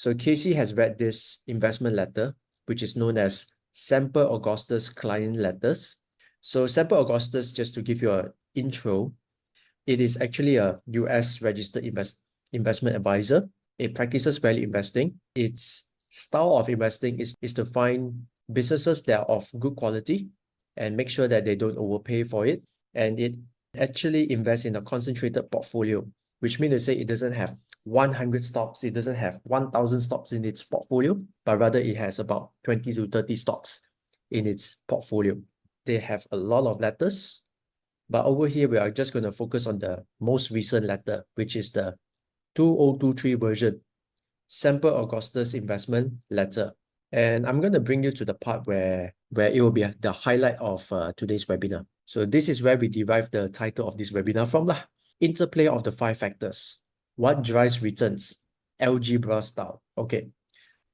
So Casey has read this investment letter, which is known as Semper Augustus Client Letters. So Semper Augustus, just to give you an intro, it is actually a US registered investment advisor. It practices value investing. Its style of investing is to find businesses that are of good quality and make sure that they don't overpay for it. And it actually invests in a concentrated portfolio, which means to say it doesn't have 100 stocks, it doesn't have 1,000 stocks in its portfolio, but rather it has about 20 to 30 stocks in its portfolio. They have a lot of letters, but over here we are just going to focus on the most recent letter, which is the 2023 version, Semper Augustus Investment Letter. And I'm going to bring you to the part where it will be the highlight of today's webinar. So this is where we derive the title of this webinar from lah. Interplay of the 5 factors. What drives returns? Algebra style. Okay.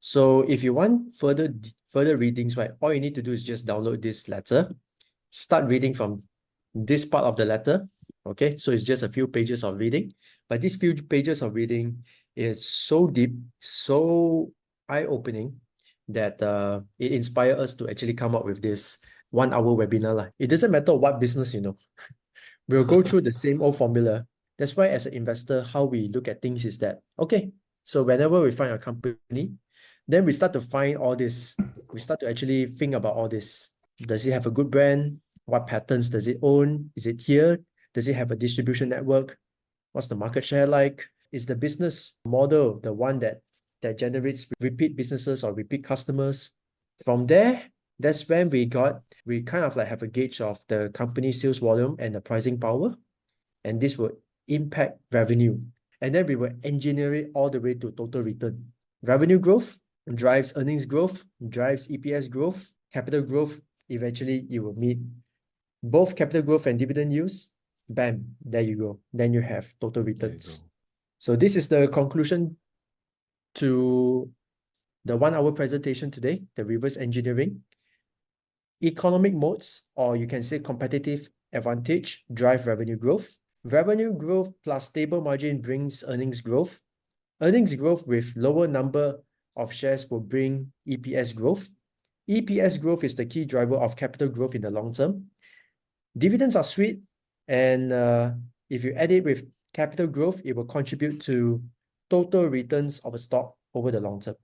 So if you want further readings, right, all you need to do is just download this letter, start reading from this part of the letter. Okay, so it's just a few pages of reading, but these few pages of reading is so deep, so eye-opening that it inspired us to actually come up with this 1-hour webinar. It doesn't matter what business, we'll go through the same old formula. That's why as an investor, how we look at things is that, okay, so whenever we find a company, then we start to find all this. We start to actually think about all this. Does it have a good brand? What patents does it own? Is it here? Does it have a distribution network? What's the market share like? Is the business model the one that generates repeat businesses or repeat customers? From there, that's when we kind of like have a gauge of the company's sales volume and the pricing power. And this would impact revenue. And then we will engineer it all the way to total return. Revenue growth drives earnings growth, drives EPS growth, capital growth. Eventually, you will meet both capital growth and dividend yields. Bam, there you go. Then you have total returns. So this is the conclusion to the 1-hour presentation today, the reverse engineering. Economic modes, or you can say competitive advantage, drive revenue growth. Revenue growth plus stable margin brings earnings growth. Earnings growth with lower number of shares will bring EPS growth. EPS growth is the key driver of capital growth in the long term. Dividends are sweet, and if you add it with capital growth, it will contribute to total returns of a stock over the long term.